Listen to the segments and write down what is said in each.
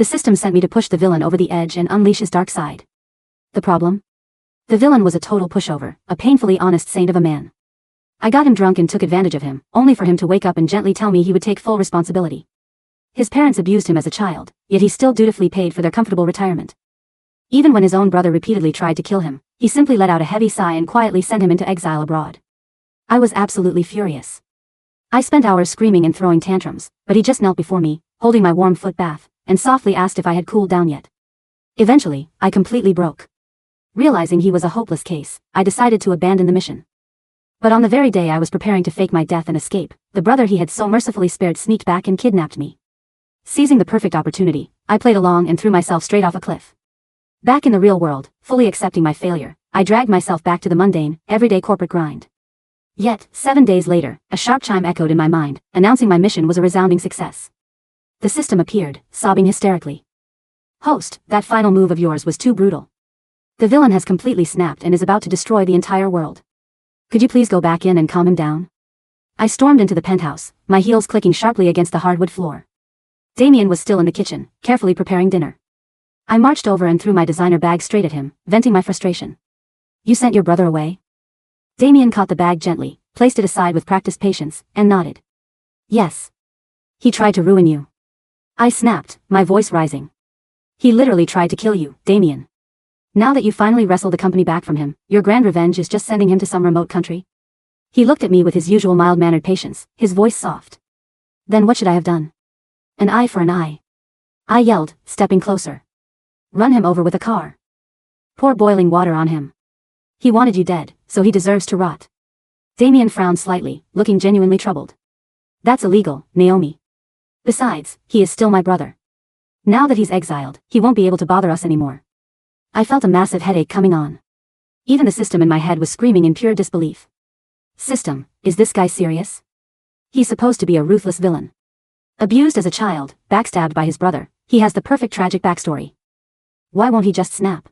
The system sent me to push the villain over the edge and unleash his dark side. The problem? The villain was a total pushover, a painfully honest saint of a man. I got him drunk and took advantage of him, only for him to wake up and gently tell me he would take full responsibility. His parents abused him as a child, yet he still dutifully paid for their comfortable retirement. Even when his own brother repeatedly tried to kill him, he simply let out a heavy sigh and quietly sent him into exile abroad. I was absolutely furious. I spent hours screaming and throwing tantrums, but he just knelt before me, holding my warm foot bath, and softly asked if I had cooled down yet. Eventually, I completely broke. Realizing he was a hopeless case, I decided to abandon the mission. But on the very day I was preparing to fake my death and escape, the brother he had so mercifully spared sneaked back and kidnapped me. Seizing the perfect opportunity, I played along and threw myself straight off a cliff. Back in the real world, fully accepting my failure, I dragged myself back to the mundane, everyday corporate grind. Yet, 7 days later, a sharp chime echoed in my mind, announcing my mission was a resounding success. The system appeared, sobbing hysterically. "Host, that final move of yours was too brutal. The villain has completely snapped and is about to destroy the entire world. Could you please go back in and calm him down?" I stormed into the penthouse, my heels clicking sharply against the hardwood floor. Damien was still in the kitchen, carefully preparing dinner. I marched over and threw my designer bag straight at him, venting my frustration. "You sent your brother away?" Damien caught the bag gently, placed it aside with practiced patience, and nodded. "Yes. He tried to ruin you." I snapped, my voice rising. "He literally tried to kill you, Damien. Now that you finally wrestled the company back from him, your grand revenge is just sending him to some remote country?" He looked at me with his usual mild-mannered patience, his voice soft. "Then what should I have done?" "An eye for an eye," I yelled, stepping closer. "Run him over with a car. Pour boiling water on him. He wanted you dead, so he deserves to rot." Damien frowned slightly, looking genuinely troubled. "That's illegal, Naomi. Besides, he is still my brother. Now that he's exiled, he won't be able to bother us anymore." I felt a massive headache coming on. Even the system in my head was screaming in pure disbelief. "System, is this guy serious? He's supposed to be a ruthless villain. Abused as a child, backstabbed by his brother, he has the perfect tragic backstory. Why won't he just snap?"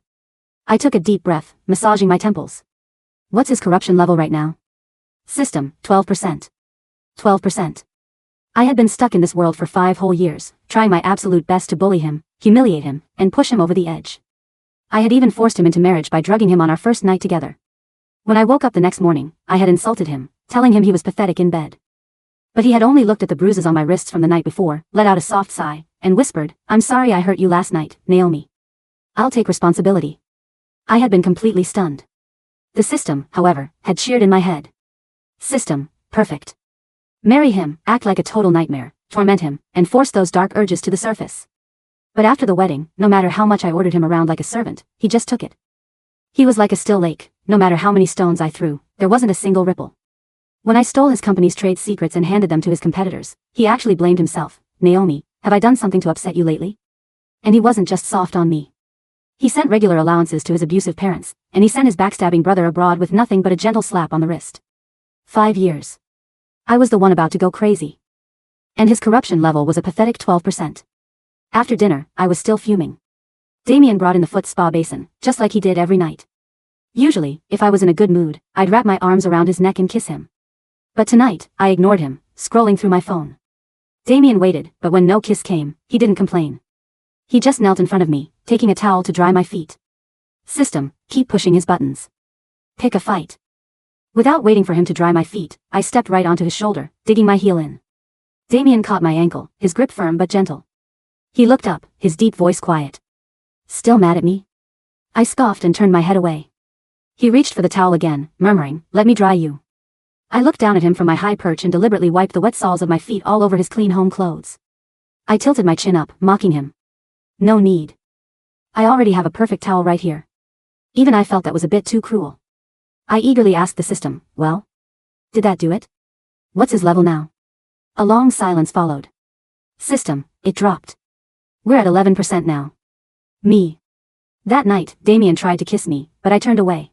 I took a deep breath, massaging my temples. "What's his corruption level right now?" System, 12%. 12%. I had been stuck in this world for 5 whole years, trying my absolute best to bully him, humiliate him, and push him over the edge. I had even forced him into marriage by drugging him on our first night together. When I woke up the next morning, I had insulted him, telling him he was pathetic in bed. But he had only looked at the bruises on my wrists from the night before, let out a soft sigh, and whispered, "I'm sorry I hurt you last night, Naomi. I'll take responsibility." I had been completely stunned. The system, however, had cheered in my head. "System, perfect. Marry him, act like a total nightmare, torment him, and force those dark urges to the surface." But after the wedding, no matter how much I ordered him around like a servant, he just took it. He was like a still lake, no matter how many stones I threw, there wasn't a single ripple. When I stole his company's trade secrets and handed them to his competitors, he actually blamed himself. "Naomi, have I done something to upset you lately?" And he wasn't just soft on me. He sent regular allowances to his abusive parents, and he sent his backstabbing brother abroad with nothing but a gentle slap on the wrist. 5 years. I was the one about to go crazy. And his corruption level was a pathetic 12%. After dinner, I was still fuming. Damien brought in the foot spa basin, just like he did every night. Usually, if I was in a good mood, I'd wrap my arms around his neck and kiss him. But tonight, I ignored him, scrolling through my phone. Damien waited, but when no kiss came, he didn't complain. He just knelt in front of me, taking a towel to dry my feet. System, keep pushing his buttons. Pick a fight. Without waiting for him to dry my feet, I stepped right onto his shoulder, digging my heel in. Damien caught my ankle, his grip firm but gentle. He looked up, his deep voice quiet. "Still mad at me?" I scoffed and turned my head away. He reached for the towel again, murmuring, "Let me dry you." I looked down at him from my high perch and deliberately wiped the wet soles of my feet all over his clean home clothes. I tilted my chin up, mocking him. "No need. I already have a perfect towel right here." Even I felt that was a bit too cruel. I eagerly asked the system, "Well? Did that do it? What's his level now?" A long silence followed. "System, it dropped. We're at 11% now." Me. That night, Damien tried to kiss me, but I turned away.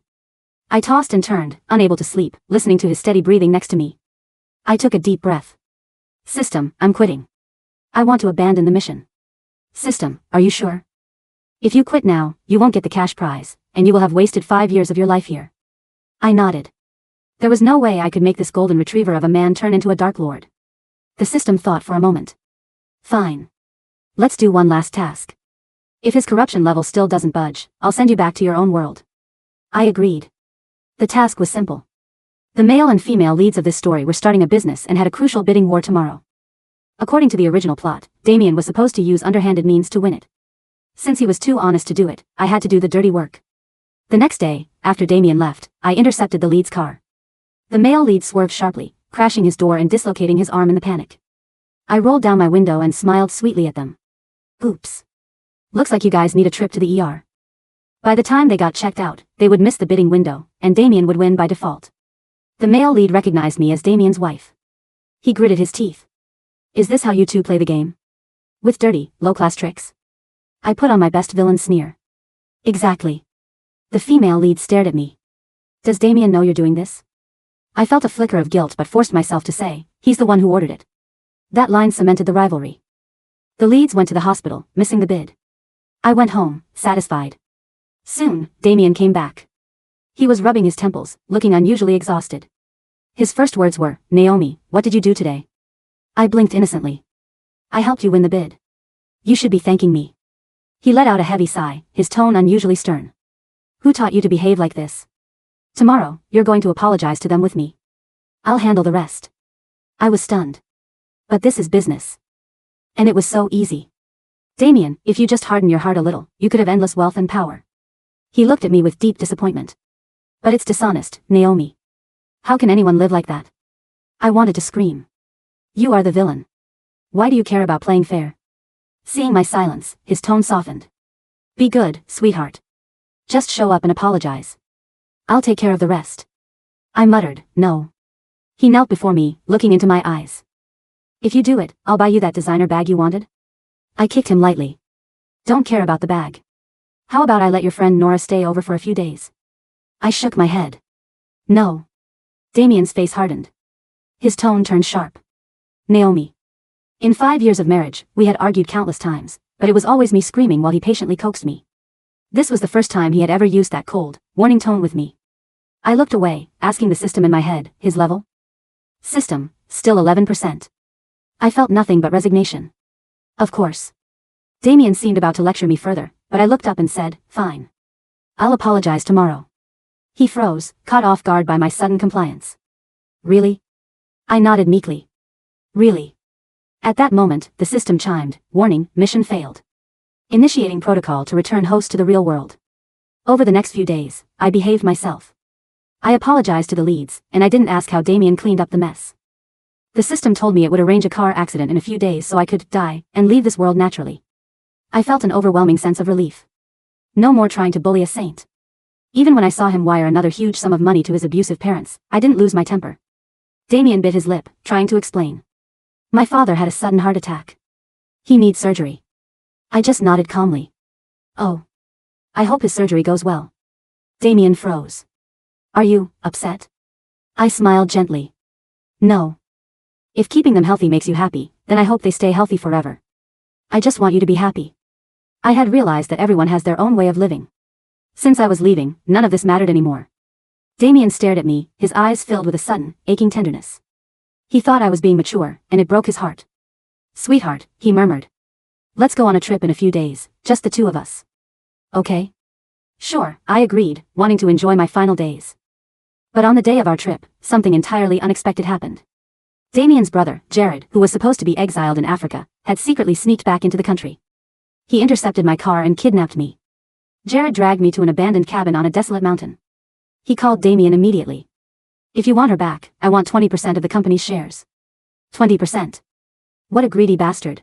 I tossed and turned, unable to sleep, listening to his steady breathing next to me. I took a deep breath. "System, I'm quitting. I want to abandon the mission." "System, are you sure? If you quit now, you won't get the cash prize, and you will have wasted 5 years of your life here." I nodded. There was no way I could make this golden retriever of a man turn into a dark lord. The system thought for a moment. "Fine. Let's do one last task. If his corruption level still doesn't budge, I'll send you back to your own world. I agreed. The task was simple. The male and female leads of this story were starting a business and had a crucial bidding war tomorrow. According to the original plot, Damien was supposed to use underhanded means to win it. Since he was too honest to do it, I had to do the dirty work. The next day, after Damien left, I intercepted the lead's car. The male lead swerved sharply, crashing his door and dislocating his arm in the panic. I rolled down my window and smiled sweetly at them. Oops. Looks like you guys need a trip to the ER. By the time they got checked out, they would miss the bidding window, and Damien would win by default. The male lead recognized me as Damien's wife. He gritted his teeth. Is this how you two play the game? With dirty, low-class tricks? I put on my best villain sneer. Exactly. The female lead stared at me. Does Damien know you're doing this? I felt a flicker of guilt but forced myself to say, he's the one who ordered it. That line cemented the rivalry. The leads went to the hospital, missing the bid. I went home, satisfied. Soon, Damien came back. He was rubbing his temples, looking unusually exhausted. His first words were, Naomi, what did you do today? I blinked innocently. I helped you win the bid. You should be thanking me. He let out a heavy sigh, his tone unusually stern. Who taught you to behave like this? Tomorrow, you're going to apologize to them with me. I'll handle the rest. I was stunned. But this is business. And it was so easy. Damien, if you just harden your heart a little, you could have endless wealth and power. He looked at me with deep disappointment. But it's dishonest, Naomi. How can anyone live like that? I wanted to scream. You are the villain. Why do you care about playing fair? Seeing my silence, his tone softened. Be good, sweetheart. Just show up and apologize. I'll take care of the rest. I muttered, no. He knelt before me, looking into my eyes. If you do it, I'll buy you that designer bag you wanted. I kicked him lightly. Don't care about the bag. How about I let your friend Nora stay over for a few days? I shook my head. No. Damien's face hardened. His tone turned sharp. Naomi. In 5 years of marriage, we had argued countless times, but it was always me screaming while he patiently coaxed me. This was the first time he had ever used that cold, warning tone with me. I looked away, asking the system in my head, his level? System, still 11%. I felt nothing but resignation. Of course. Damien seemed about to lecture me further, but I looked up and said, fine. I'll apologize tomorrow. He froze, caught off guard by my sudden compliance. Really? I nodded meekly. Really? At that moment, the system chimed, warning, mission failed. Initiating protocol to return host to the real world. Over the next few days, I behaved myself. I apologized to the leads, and I didn't ask how Damien cleaned up the mess. The system told me it would arrange a car accident in a few days so I could die and leave this world naturally. I felt an overwhelming sense of relief. No more trying to bully a saint. Even when I saw him wire another huge sum of money to his abusive parents, I didn't lose my temper. Damien bit his lip, trying to explain. My father had a sudden heart attack. He needs surgery. I just nodded calmly. Oh. I hope his surgery goes well. Damien froze. Are you upset? I smiled gently. No. If keeping them healthy makes you happy, then I hope they stay healthy forever. I just want you to be happy. I had realized that everyone has their own way of living. Since I was leaving, none of this mattered anymore. Damien stared at me, his eyes filled with a sudden, aching tenderness. He thought I was being mature, and it broke his heart. Sweetheart, he murmured. Let's go on a trip in a few days, just the two of us. Okay? Sure, I agreed, wanting to enjoy my final days. But on the day of our trip, something entirely unexpected happened. Damien's brother, Jared, who was supposed to be exiled in Africa, had secretly sneaked back into the country. He intercepted my car and kidnapped me. Jared dragged me to an abandoned cabin on a desolate mountain. He called Damien immediately. If you want her back, I want 20% of the company's shares. 20%. What a greedy bastard.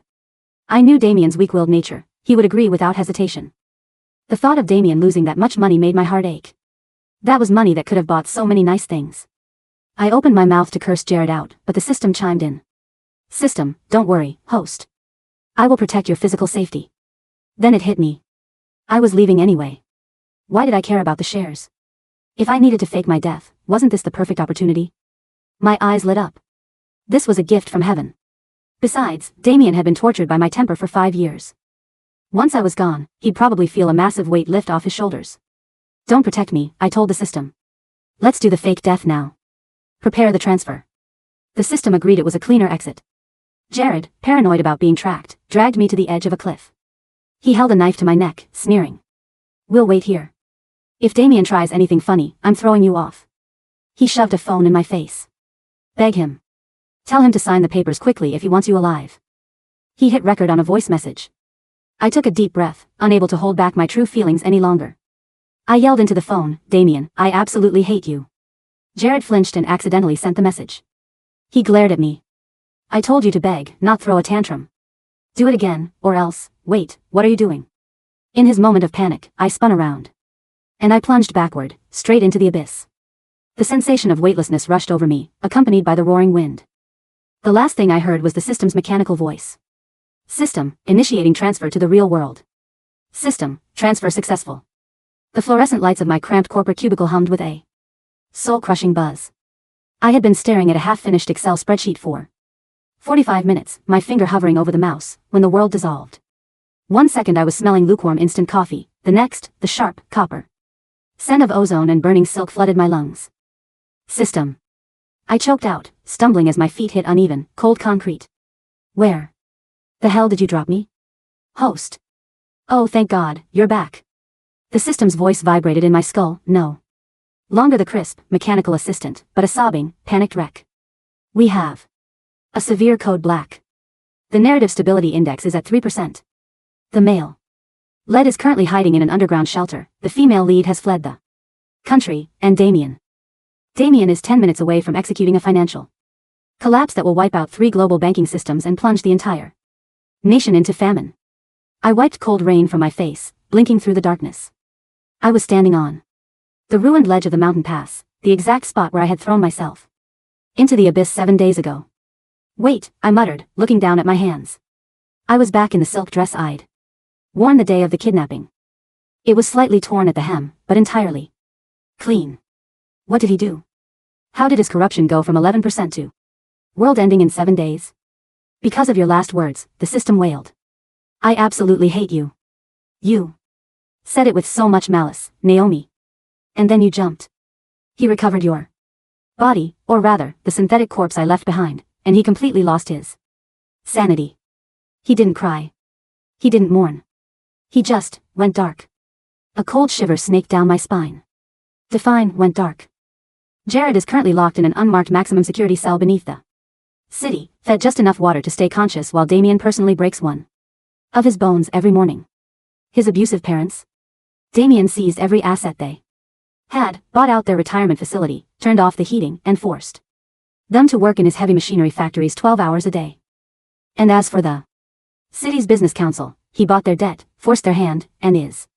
I knew Damien's weak-willed nature. He would agree without hesitation. The thought of Damien losing that much money made my heart ache. That was money that could have bought so many nice things. I opened my mouth to curse Jared out, but the system chimed in. System, don't worry, host. I will protect your physical safety. Then it hit me. I was leaving anyway. Why did I care about the shares? If I needed to fake my death, wasn't this the perfect opportunity? My eyes lit up. This was a gift from heaven. Besides, Damien had been tortured by my temper for 5 years. Once I was gone, he'd probably feel a massive weight lift off his shoulders. Don't protect me, I told the system. Let's do the fake death now. Prepare the transfer. The system agreed it was a cleaner exit. Jared, paranoid about being tracked, dragged me to the edge of a cliff. He held a knife to my neck, sneering. "We'll wait here. If Damien tries anything funny, I'm throwing you off." He shoved a phone in my face. "Beg him. Tell him to sign the papers quickly if he wants you alive." He hit record on a voice message. I took a deep breath, unable to hold back my true feelings any longer. I yelled into the phone, "Damien, I absolutely hate you." Jared flinched and accidentally sent the message. He glared at me. "I told you to beg, not throw a tantrum. Do it again, or else, wait, what are you doing?" In his moment of panic, I spun around. And I plunged backward, straight into the abyss. The sensation of weightlessness rushed over me, accompanied by the roaring wind. The last thing I heard was the system's mechanical voice. "System, initiating transfer to the real world. System, transfer successful." The fluorescent lights of my cramped corporate cubicle hummed with a soul-crushing buzz. I had been staring at a half-finished Excel spreadsheet for 45 minutes, my finger hovering over the mouse, when the world dissolved. 1 second I was smelling lukewarm instant coffee, the next, the sharp, copper scent of ozone and burning silk flooded my lungs. "System." I choked out, stumbling as my feet hit uneven, cold concrete. "Where the hell did you drop me?" "Host. Oh, thank God, you're back." The system's voice vibrated in my skull, no longer the crisp, mechanical assistant, but a sobbing, panicked wreck. "We have a severe code black. The narrative stability index is at 3%. The male lead is currently hiding in an underground shelter, the female lead has fled the country, and Damien is 10 minutes away from executing a financial collapse that will wipe out 3 global banking systems and plunge the entire nation into famine." I wiped cold rain from my face, blinking through the darkness. I was standing on the ruined ledge of the mountain pass, the exact spot where I had thrown myself into the abyss 7 days ago. "Wait," I muttered, looking down at my hands. I was back in the silk dress I'd worn the day of the kidnapping. It was slightly torn at the hem, but entirely clean. What did he do? How did his corruption go from 11% to world ending in 7 days? "Because of your last words," the system wailed. "I absolutely hate you. You said it with so much malice, Naomi. And then you jumped. He recovered your body, or rather, the synthetic corpse I left behind, and he completely lost his sanity. He didn't cry. He didn't mourn. He just went dark." A cold shiver snaked down my spine. Define went dark. Jared is currently locked in an unmarked maximum security cell beneath the city, fed just enough water to stay conscious while Damien personally breaks one of his bones every morning. His abusive parents? Damien seized every asset they had, bought out their retirement facility, turned off the heating, and forced them to work in his heavy machinery factories 12 hours a day. And as for the city's business council, he bought their debt, forced their hand, and is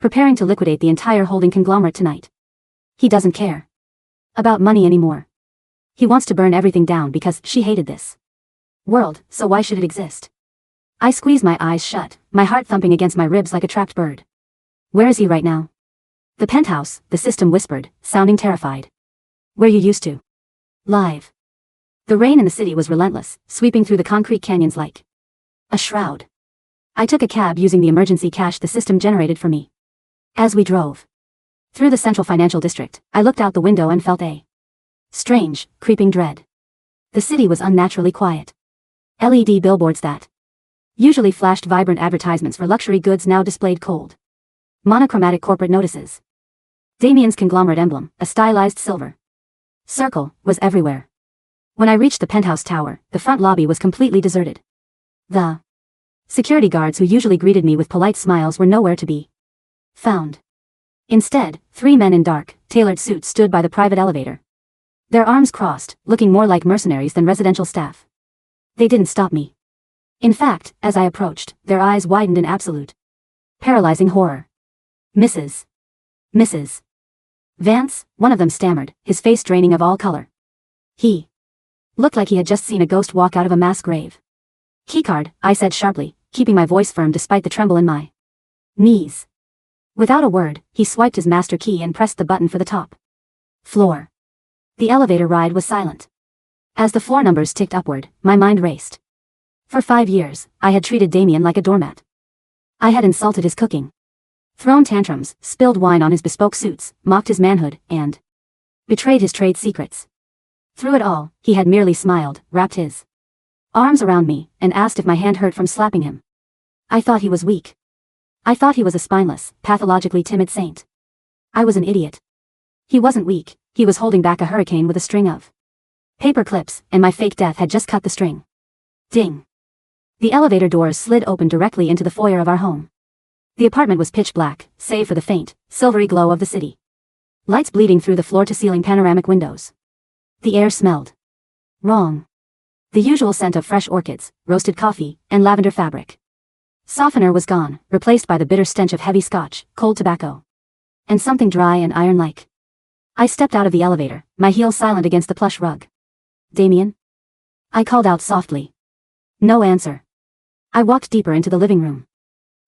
preparing to liquidate the entire holding conglomerate tonight. He doesn't care about money anymore. He wants to burn everything down because she hated this world, so why should it exist? I squeezed my eyes shut, my heart thumping against my ribs like a trapped bird. "Where is he right now?" "The penthouse," the system whispered, sounding terrified. "Where you used to live." The rain in the city was relentless, sweeping through the concrete canyons like a shroud. I took a cab using the emergency cash the system generated for me. As we drove through the central financial district, I looked out the window and felt a strange, creeping dread. The city was unnaturally quiet. LED billboards that usually flashed vibrant advertisements for luxury goods now displayed cold, monochromatic corporate notices. Damien's conglomerate emblem, a stylized silver circle, was everywhere. When I reached the penthouse tower, the front lobby was completely deserted. The security guards who usually greeted me with polite smiles were nowhere to be found. Instead, 3 men in dark, tailored suits stood by the private elevator. Their arms crossed, looking more like mercenaries than residential staff. They didn't stop me. In fact, as I approached, their eyes widened in absolute, paralyzing horror. Mrs. Vance," one of them stammered, his face draining of all color. He looked like he had just seen a ghost walk out of a mass grave. "Keycard," I said sharply, keeping my voice firm despite the tremble in my knees. Without a word, he swiped his master key and pressed the button for the top floor. The elevator ride was silent. As the floor numbers ticked upward, my mind raced. For 5 years, I had treated Damien like a doormat. I had insulted his cooking, thrown tantrums, spilled wine on his bespoke suits, mocked his manhood, and betrayed his trade secrets. Through it all, he had merely smiled, wrapped his arms around me, and asked if my hand hurt from slapping him. I thought he was weak. I thought he was a spineless, pathologically timid saint. I was an idiot. He wasn't weak, he was holding back a hurricane with a string of paper clips, and my fake death had just cut the string. Ding. The elevator doors slid open directly into the foyer of our home. The apartment was pitch black, save for the faint, silvery glow of the city. Lights bleeding through the floor-to-ceiling panoramic windows. The air smelled wrong. The usual scent of fresh orchids, roasted coffee, and lavender fabric. Softener was gone, replaced by the bitter stench of heavy scotch, cold tobacco, and something dry and iron-like. I stepped out of the elevator, my heels silent against the plush rug. Damien? I called out softly. No answer. I walked deeper into the living room.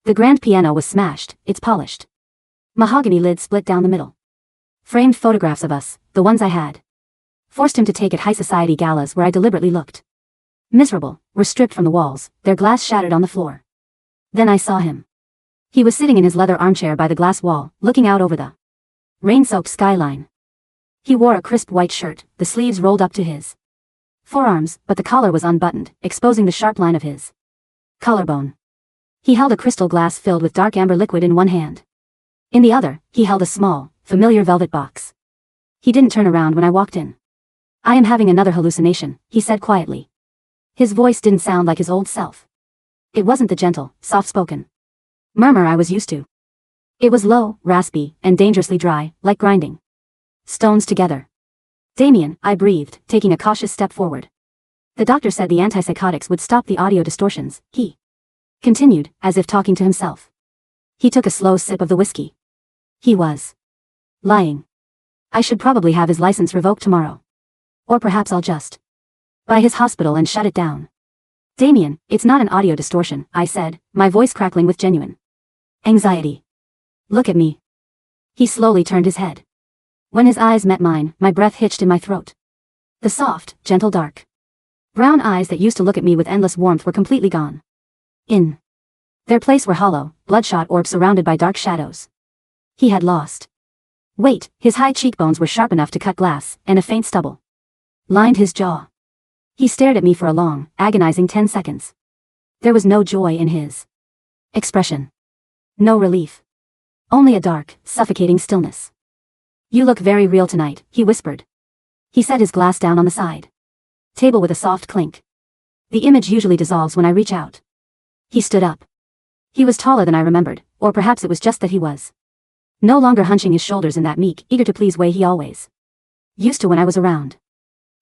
The grand piano was smashed, its polished mahogany lid split down the middle. Framed photographs of us, the ones I had forced him to take at high society galas where I deliberately looked miserable, were stripped from the walls, their glass shattered on the floor. Then I saw him. He was sitting in his leather armchair by the glass wall, looking out over the rain-soaked skyline. He wore a crisp white shirt, the sleeves rolled up to his forearms, but the collar was unbuttoned, exposing the sharp line of his collarbone. He held a crystal glass filled with dark amber liquid in one hand. In the other, he held a small, familiar velvet box. He didn't turn around when I walked in. I am having another hallucination, he said quietly. His voice didn't sound like his old self. It wasn't the gentle, soft-spoken murmur I was used to. It was low, raspy, and dangerously dry, like grinding stones together. Damien, I breathed, taking a cautious step forward. The doctor said the antipsychotics would stop the audio distortions, he continued, as if talking to himself. He took a slow sip of the whiskey. He was lying. I should probably have his license revoked tomorrow. Or perhaps I'll just buy his hospital and shut it down. Damien, it's not an audio distortion, I said, my voice crackling with genuine anxiety. Look at me. He slowly turned his head. When his eyes met mine, my breath hitched in my throat. The soft, gentle dark brown eyes that used to look at me with endless warmth were completely gone. In their place were hollow, bloodshot orbs surrounded by dark shadows. He had lost weight, his high cheekbones were sharp enough to cut glass, and a faint stubble lined his jaw. He stared at me for a long, agonizing 10 seconds. There was no joy in his expression. No relief. Only a dark, suffocating stillness. You look very real tonight, he whispered. He set his glass down on the side table with a soft clink. The image usually dissolves when I reach out. He stood up. He was taller than I remembered, or perhaps it was just that he was no longer hunching his shoulders in that meek, eager-to-please way he always used to when I was around.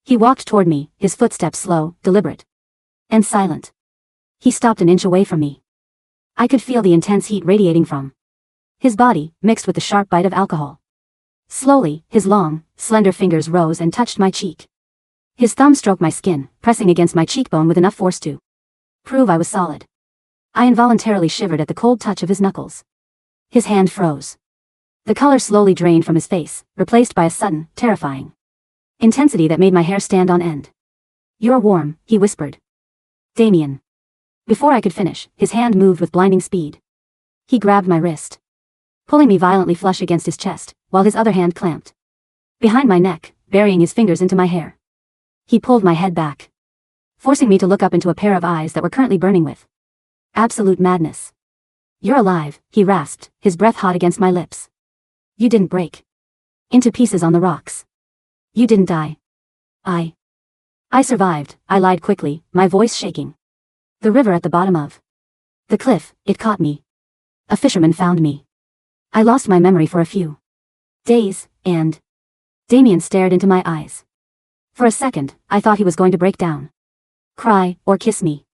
He walked toward me, his footsteps slow, deliberate, and silent. He stopped an inch away from me. I could feel the intense heat radiating from his body, mixed with the sharp bite of alcohol. Slowly, his long, slender fingers rose and touched my cheek. His thumb stroked my skin, pressing against my cheekbone with enough force to prove I was solid. I involuntarily shivered at the cold touch of his knuckles. His hand froze. The color slowly drained from his face, replaced by a sudden, terrifying intensity that made my hair stand on end. You're warm, he whispered. Damien. Before I could finish, his hand moved with blinding speed. He grabbed my wrist, pulling me violently flush against his chest, while his other hand clamped behind my neck, burying his fingers into my hair. He pulled my head back, forcing me to look up into a pair of eyes that were currently burning with absolute madness. You're alive, he rasped, his breath hot against my lips. You didn't break into pieces on the rocks. You didn't die. I survived, I lied quickly, my voice shaking. The river at the bottom of the cliff, it caught me. A fisherman found me. I lost my memory for a few days, and Damien stared into my eyes. For a second, I thought he was going to break down, cry, or kiss me.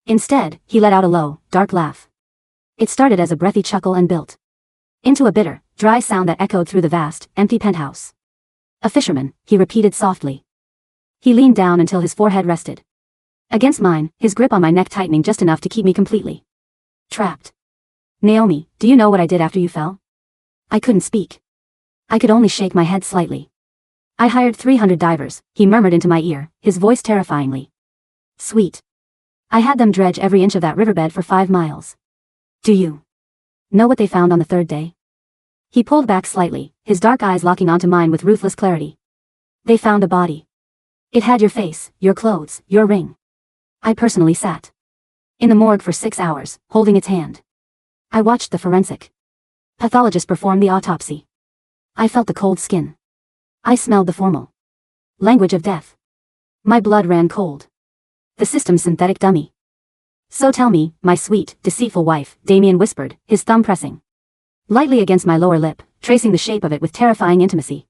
Instead, he let out a low, dark laugh. It started as a breathy chuckle and built into a bitter, dry sound that echoed through the vast, empty penthouse. A fisherman, he repeated softly. He leaned down until his forehead rested against mine, his grip on my neck tightening just enough to keep me completely trapped. Naomi, do you know what I did after you fell? I couldn't speak. I could only shake my head slightly. I hired 300 divers, he murmured into my ear, his voice terrifyingly sweet. I had them dredge every inch of that riverbed for 5 miles. Do you know what they found on the 3rd day? He pulled back slightly, his dark eyes locking onto mine with ruthless clarity. They found a body. It had your face, your clothes, your ring. I personally sat in the morgue for 6 hours, holding its hand. I watched the forensic pathologist perform the autopsy. I felt the cold skin. I smelled the formal language of death. My blood ran cold. The system's synthetic dummy. So tell me, my sweet, deceitful wife, Damien whispered, his thumb pressing lightly against my lower lip, tracing the shape of it with terrifying intimacy.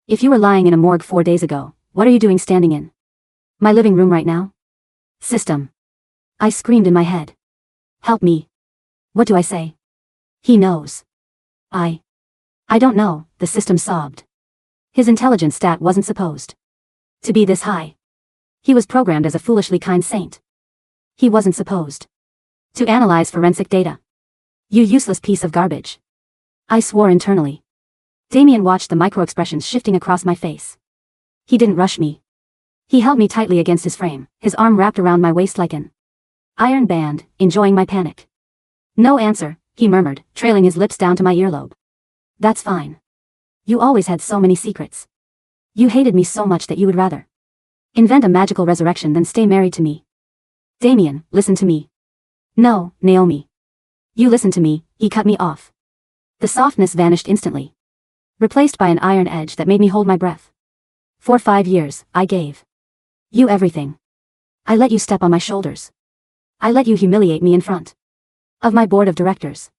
If you were lying in a morgue 4 days ago, what are you doing standing in my living room right now? System. I screamed in my head. Help me. What do I say? He knows. I don't know, the system sobbed. His intelligence stat wasn't supposed to be this high. He was programmed as a foolishly kind saint. He wasn't supposed to analyze forensic data. You useless piece of garbage. I swore internally. Damien watched the micro-expressions shifting across my face. He didn't rush me. He held me tightly against his frame, his arm wrapped around my waist like an iron band, enjoying my panic. No answer, he murmured, trailing his lips down to my earlobe. That's fine. You always had so many secrets. You hated me so much that you would rather invent a magical resurrection than stay married to me. Damien, listen to me. No, Naomi. You listen to me, he cut me off. The softness vanished instantly, replaced by an iron edge that made me hold my breath. For 5 years, I gave you everything. I let you step on my shoulders. I let you humiliate me in front of my board of directors.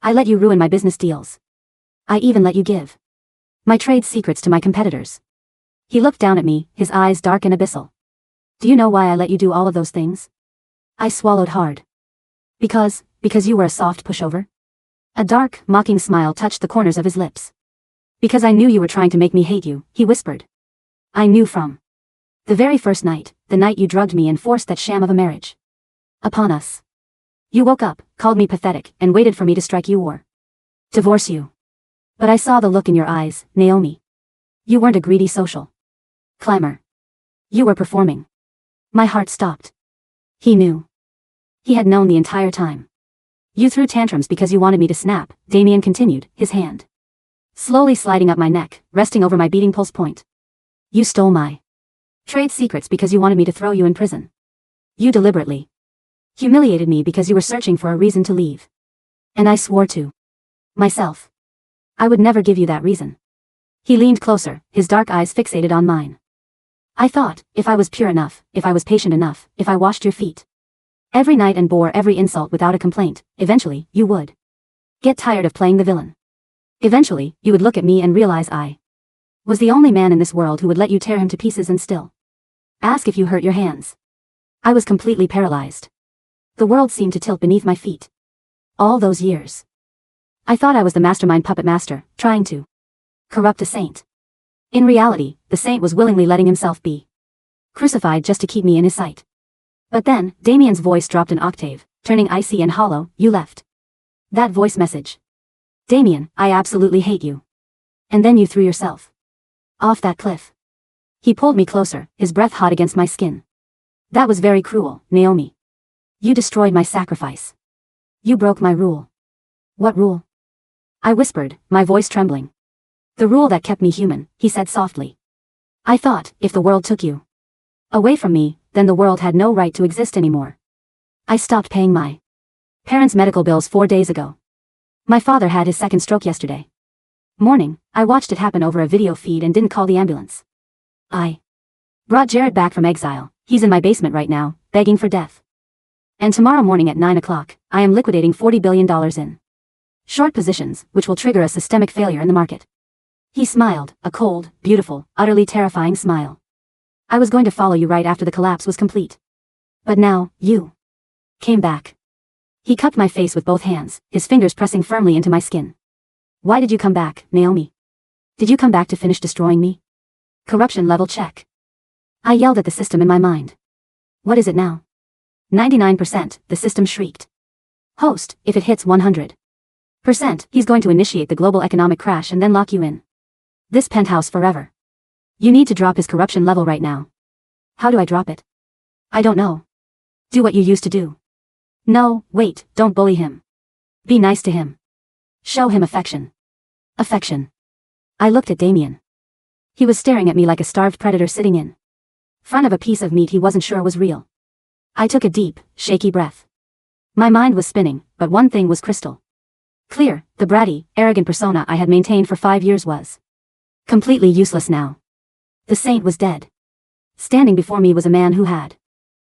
I let you ruin my business deals. I even let you give my trade secrets to my competitors. He looked down at me, his eyes dark and abyssal. Do you know why I let you do all of those things? I swallowed hard. Because you were a soft pushover? A dark, mocking smile touched the corners of his lips. Because I knew you were trying to make me hate you, he whispered. I knew from the very first night, the night you drugged me and forced that sham of a marriage upon us. You woke up, called me pathetic, and waited for me to strike you or divorce you. But I saw the look in your eyes, Naomi. You weren't a greedy social climber. You were performing. My heart stopped. He knew. He had known the entire time. You threw tantrums because you wanted me to snap, Damien continued, his hand slowly sliding up my neck, resting over my beating pulse point. You stole my trade secrets because you wanted me to throw you in prison. You deliberately humiliated me because you were searching for a reason to leave. And I swore to myself I would never give you that reason. He leaned closer, his dark eyes fixated on mine. I thought, if I was pure enough, if I was patient enough, if I washed your feet every night and bore every insult without a complaint, eventually, you would get tired of playing the villain. Eventually, you would look at me and realize I was the only man in this world who would let you tear him to pieces and still ask if you hurt your hands. I was completely paralyzed. The world seemed to tilt beneath my feet. All those years. I thought I was the mastermind puppet master, trying to corrupt a saint. In reality, the saint was willingly letting himself be crucified just to keep me in his sight. But then, Damien's voice dropped an octave, turning icy and hollow. You left that voice message. Damien, I absolutely hate you. And then you threw yourself off that cliff. He pulled me closer, his breath hot against my skin. That was very cruel, Naomi. You destroyed my sacrifice. You broke my rule. What rule? I whispered, my voice trembling. The rule that kept me human, he said softly. I thought, if the world took you away from me, then the world had no right to exist anymore. I stopped paying my parents' medical bills 4 days ago. My father had his second stroke yesterday morning. I watched it happen over a video feed and didn't call the ambulance. I brought Jared back from exile. He's in my basement right now, begging for death. And tomorrow morning at 9 o'clock, I am liquidating $40 billion in short positions, which will trigger a systemic failure in the market. He smiled, a cold, beautiful, utterly terrifying smile. I was going to follow you right after the collapse was complete. But now, you came back. He cupped my face with both hands, his fingers pressing firmly into my skin. Why did you come back, Naomi? Did you come back to finish destroying me? Corruption level check. I yelled at the system in my mind. What is it now? 99%, the system shrieked. Host, if it hits 100%, he's going to initiate the global economic crash and then lock you in this penthouse forever. You need to drop his corruption level right now. How do I drop it? I don't know. Do what you used to do. No, wait, don't bully him. Be nice to him. Show him affection. Affection. I looked at Damien. He was staring at me like a starved predator sitting in front of a piece of meat he wasn't sure was real. I took a deep, shaky breath. My mind was spinning, but one thing was crystal clear: the bratty, arrogant persona I had maintained for 5 years was completely useless now. The saint was dead. Standing before me was a man who had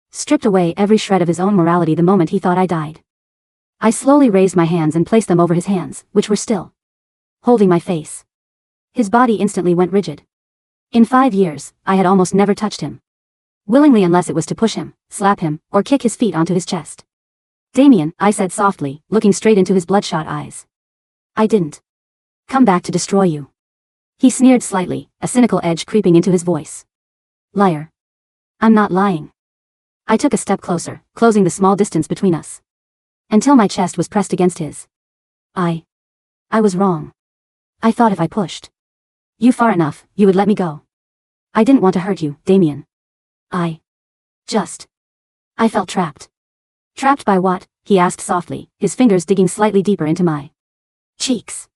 stripped away every shred of his own morality the moment he thought I died. I slowly raised my hands and placed them over his hands, which were still holding my face. His body instantly went rigid. In 5 years, I had almost never touched him willingly, unless it was to push him, slap him, or kick his feet onto his chest. "Damien," I said softly, looking straight into his bloodshot eyes. "I didn't come back to destroy you." He sneered slightly, a cynical edge creeping into his voice. "Liar." "I'm not lying." I took a step closer, closing the small distance between us, until my chest was pressed against his. I was wrong. I thought if I pushed you far enough, you would let me go. I didn't want to hurt you, Damien. I felt trapped. "Trapped by what?" he asked softly, his fingers digging slightly deeper into my cheeks.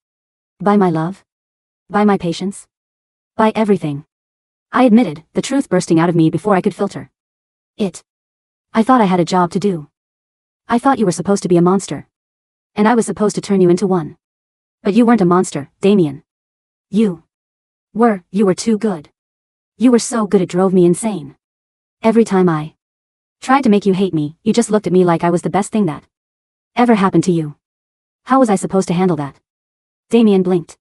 "By my love? By my patience? By everything." I admitted, the truth bursting out of me before I could filter it. "I thought I had a job to do. I thought you were supposed to be a monster. And I was supposed to turn you into one. But you weren't a monster, Damien. You were too good. You were so good it drove me insane. Every time I tried to make you hate me, you just looked at me like I was the best thing that ever happened to you. How was I supposed to handle that?" Damien blinked.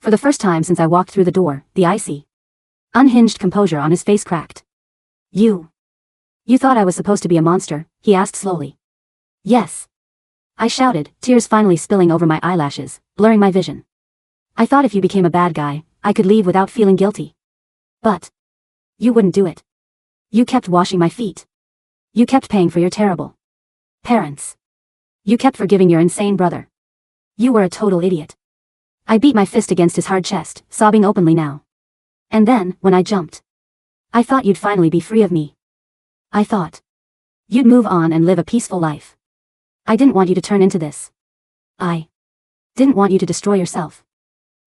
For the first time since I walked through the door, the icy, unhinged composure on his face cracked. You thought I was supposed to be a monster?" he asked slowly. "Yes," I shouted, tears finally spilling over my eyelashes, blurring my vision. "I thought if you became a bad guy, I could leave without feeling guilty. But you wouldn't do it. You kept washing my feet. You kept paying for your terrible parents. You kept forgiving your insane brother. You were a total idiot." I beat my fist against his hard chest, sobbing openly now. "And then, when I jumped, I thought you'd finally be free of me. I thought you'd move on and live a peaceful life. I didn't want you to turn into this. I didn't want you to destroy yourself."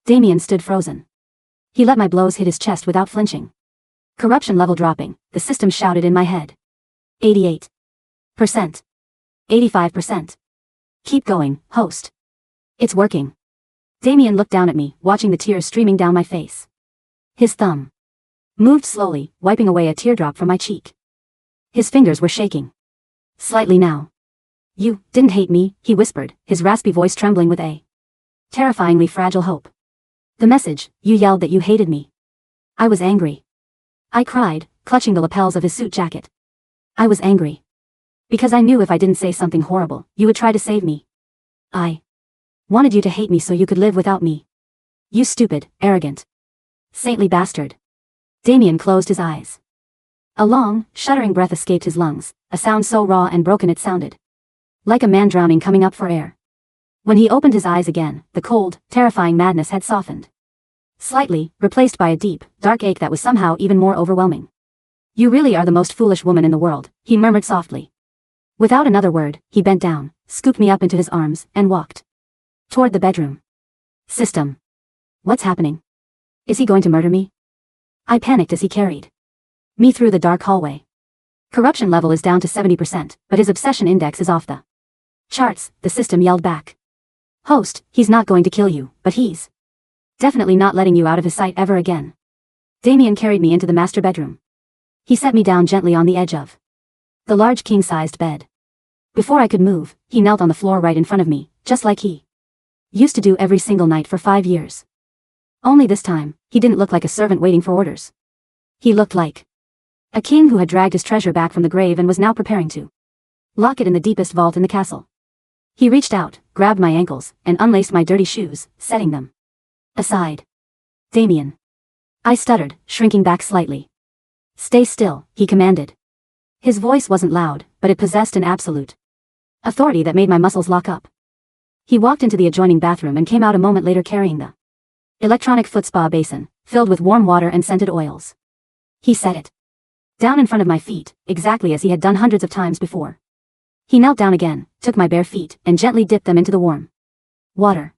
Damien stood frozen. He let my blows hit his chest without flinching. Corruption level dropping, the system shouted in my head. 88%. 85%. "Keep going, host. It's working." Damien looked down at me, watching the tears streaming down my face. His thumb moved slowly, wiping away a teardrop from my cheek. His fingers were shaking slightly now. "You didn't hate me," he whispered, his raspy voice trembling with a terrifyingly fragile hope. "The message, you yelled that you hated me." I was angry. I cried, clutching the lapels of his suit jacket. I was angry. Because I knew if I didn't say something horrible, you would try to save me. I wanted you to hate me so you could live without me. You stupid, arrogant, saintly bastard. Damien closed his eyes. A long, shuddering breath escaped his lungs, a sound so raw and broken it sounded like a man drowning coming up for air. When he opened his eyes again, the cold, terrifying madness had softened slightly, replaced by a deep, dark ache that was somehow even more overwhelming. "You really are the most foolish woman in the world," he murmured softly. Without another word, he bent down, scooped me up into his arms, and walked toward the bedroom. System. What's happening? Is he going to murder me? I panicked as he carried me through the dark hallway. Corruption level is down to 70%, but his obsession index is off the charts, the system yelled back. "Host, he's not going to kill you, but he's definitely not letting you out of his sight ever again." Damien carried me into the master bedroom. He set me down gently on the edge of the large king-sized bed. Before I could move, he knelt on the floor right in front of me, just like he used to do every single night for 5 years. Only this time, he didn't look like a servant waiting for orders. He looked like a king who had dragged his treasure back from the grave and was now preparing to lock it in the deepest vault in the castle. He reached out, grabbed my ankles, and unlaced my dirty shoes, setting them aside. "Damien." I stuttered, shrinking back slightly. "Stay still," he commanded. His voice wasn't loud, but it possessed an absolute authority that made my muscles lock up. He walked into the adjoining bathroom and came out a moment later carrying the electronic foot spa basin, filled with warm water and scented oils. He set it down in front of my feet, exactly as he had done hundreds of times before. He knelt down again, took my bare feet, and gently dipped them into the warm water.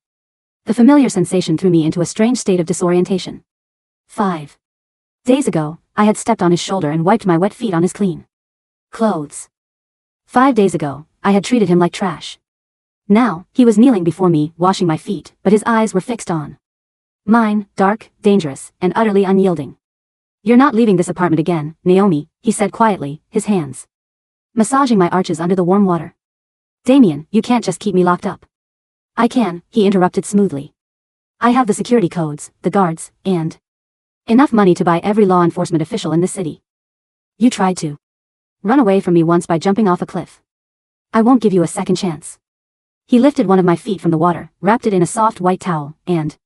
The familiar sensation threw me into a strange state of disorientation. 5 days ago, I had stepped on his shoulder and wiped my wet feet on his clean clothes. 5 days ago, I had treated him like trash. Now, he was kneeling before me, washing my feet, but his eyes were fixed on mine, dark, dangerous, and utterly unyielding. You're not leaving this apartment again, Naomi, he said quietly, his hands massaging my arches under the warm water. Damien, you can't just keep me locked up. I can, he interrupted smoothly. I have the security codes, the guards, and enough money to buy every law enforcement official in this city. You tried to run away from me once by jumping off a cliff. I won't give you a second chance. He lifted one of my feet from the water, wrapped it in a soft white towel, and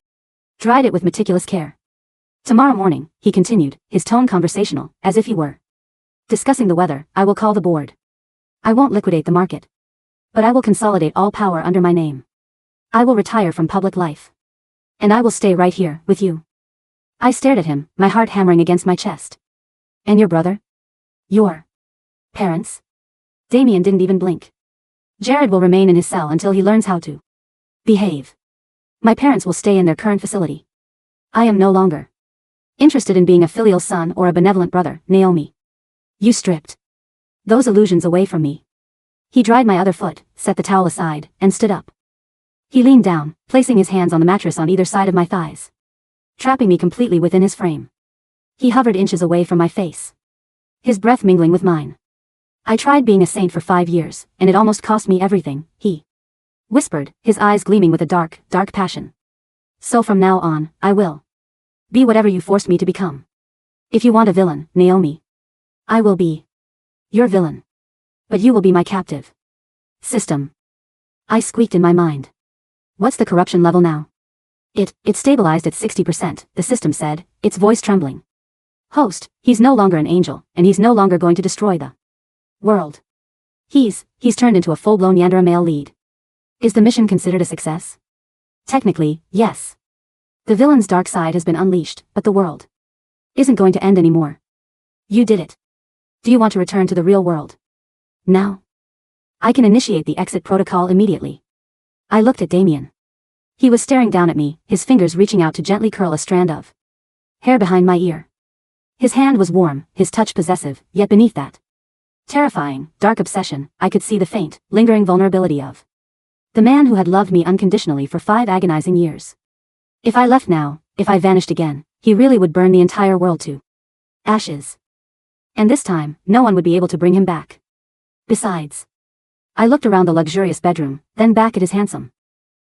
dried it with meticulous care. Tomorrow morning, he continued, his tone conversational, as if he were discussing the weather, I will call the board. I won't liquidate the market. But I will consolidate all power under my name. I will retire from public life. And I will stay right here, with you. I stared at him, my heart hammering against my chest. And your brother? Your parents? Damien didn't even blink. Jared will remain in his cell until he learns how to behave. My parents will stay in their current facility. I am no longer interested in being a filial son or a benevolent brother, Naomi. You stripped those illusions away from me. He dried my other foot, set the towel aside, and stood up. He leaned down, placing his hands on the mattress on either side of my thighs, trapping me completely within his frame. He hovered inches away from my face, his breath mingling with mine. I tried being a saint for 5 years, and it almost cost me everything, he whispered, his eyes gleaming with a dark, dark passion. So from now on, I will be whatever you forced me to become. If you want a villain, Naomi, I will be your villain. But you will be my captive. System. I squeaked in my mind. What's the corruption level now? It stabilized at 60%, the system said, its voice trembling. Host, he's no longer an angel, and he's no longer going to destroy the world. He's turned into a full-blown Yandere male lead. Is the mission considered a success? Technically, yes. The villain's dark side has been unleashed, but the world isn't going to end anymore. You did it. Do you want to return to the real world? Now? I can initiate the exit protocol immediately. I looked at Damien. He was staring down at me, his fingers reaching out to gently curl a strand of hair behind my ear. His hand was warm, his touch possessive, yet beneath that terrifying, dark obsession, I could see the faint, lingering vulnerability of the man who had loved me unconditionally for 5 agonizing years. If I left now, if I vanished again, he really would burn the entire world to ashes. And this time, no one would be able to bring him back. Besides, I looked around the luxurious bedroom, then back at his handsome,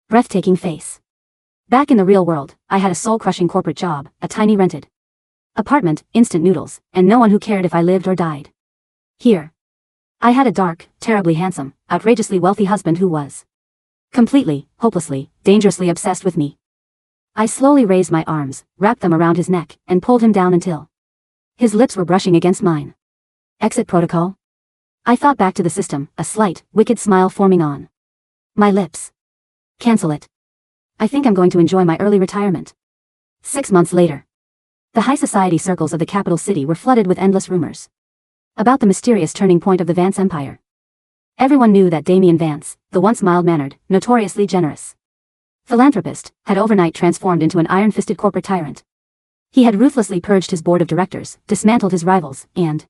breathtaking face. Back in the real world, I had a soul-crushing corporate job, a tiny rented apartment, instant noodles, and no one who cared if I lived or died. Here, I had a dark, terribly handsome, outrageously wealthy husband who was completely, hopelessly, dangerously obsessed with me. I slowly raised my arms, wrapped them around his neck, and pulled him down until his lips were brushing against mine. Exit protocol? I thought back to the system, a slight, wicked smile forming on my lips. Cancel it. I think I'm going to enjoy my early retirement. 6 months later. The high society circles of the capital city were flooded with endless rumors about the mysterious turning point of the Vance empire. Everyone knew that Damien Vance, the once mild-mannered, notoriously generous philanthropist, had overnight transformed into an iron-fisted corporate tyrant. He had ruthlessly purged his board of directors, dismantled his rivals, and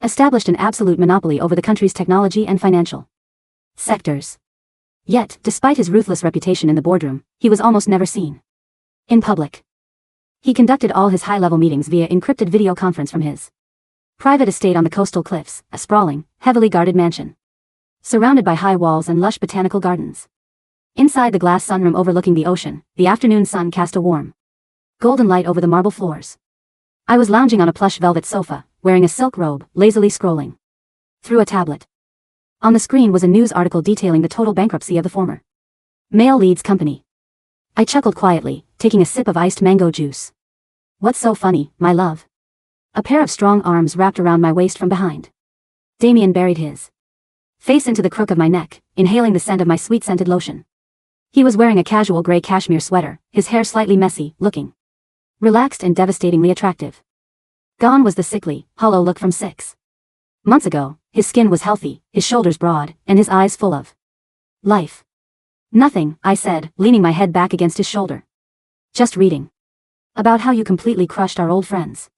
established an absolute monopoly over the country's technology and financial sectors. Yet, despite his ruthless reputation in the boardroom, he was almost never seen in public. He conducted all his high-level meetings via encrypted video conference from his private estate on the coastal cliffs, a sprawling, heavily guarded mansion, surrounded by high walls and lush botanical gardens. Inside the glass sunroom overlooking the ocean, the afternoon sun cast a warm, golden light over the marble floors. I was lounging on a plush velvet sofa, wearing a silk robe, lazily scrolling through a tablet. On the screen was a news article detailing the total bankruptcy of the former male leads company. I chuckled quietly, taking a sip of iced mango juice. What's so funny, my love? A pair of strong arms wrapped around my waist from behind. Damien buried his face into the crook of my neck, inhaling the scent of my sweet-scented lotion. He was wearing a casual gray cashmere sweater, his hair slightly messy, looking relaxed and devastatingly attractive. Gone was the sickly, hollow look from 6 months ago. His skin was healthy, his shoulders broad, and his eyes full of life. Nothing, I said, leaning my head back against his shoulder. Just reading about how you completely crushed our old friends.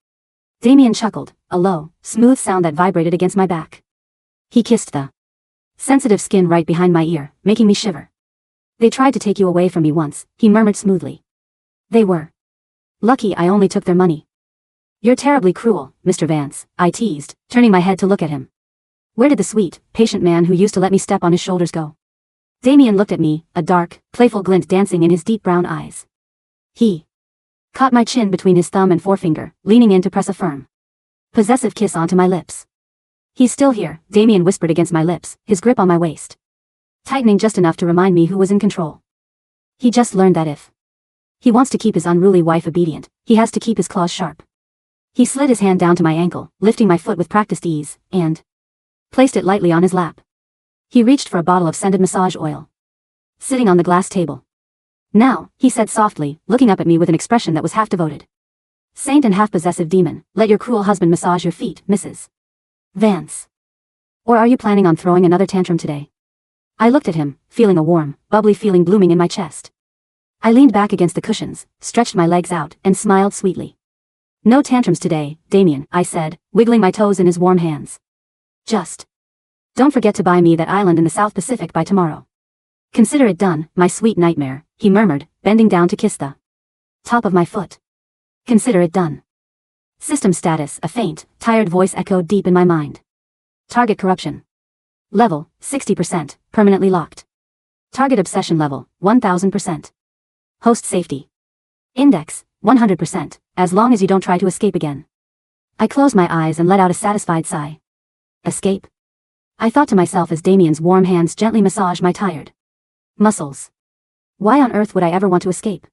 Damien chuckled, a low, smooth sound that vibrated against my back. He kissed the Sensitive skin right behind my ear, making me shiver. They tried to take you away from me once, he murmured smoothly. They were lucky I only took their money. You're terribly cruel, Mr. Vance, I teased, turning my head to look at him. Where did the sweet, patient man who used to let me step on his shoulders go? Damien looked at me, a dark, playful glint dancing in his deep brown eyes. He caught my chin between his thumb and forefinger, leaning in to press a firm, possessive kiss onto my lips. He's still here, Damien whispered against my lips, his grip on my waist tightening just enough to remind me who was in control. He just learned that if he wants to keep his unruly wife obedient, he has to keep his claws sharp. He slid his hand down to my ankle, lifting my foot with practiced ease, and placed it lightly on his lap. He reached for a bottle of scented massage oil, sitting on the glass table. Now, he said softly, looking up at me with an expression that was half devoted. Saint and half possessive demon, let your cruel husband massage your feet, Mrs. Vance. Or are you planning on throwing another tantrum today? I looked at him, feeling a warm, bubbly feeling blooming in my chest. I leaned back against the cushions, stretched my legs out, and smiled sweetly. No tantrums today, Damien, I said, wiggling my toes in his warm hands. Just don't forget to buy me that island in the South Pacific by tomorrow. Consider it done, my sweet nightmare, he murmured, bending down to kiss the top of my foot. Consider it done. System status, a faint, tired voice echoed deep in my mind. Target corruption level, 60%, permanently locked. Target obsession level, 1000%. Host safety index, 100%, as long as you don't try to escape again. I closed my eyes and let out a satisfied sigh. Escape? I thought to myself as Damien's warm hands gently massaged my tired muscles. Why on earth would I ever want to escape?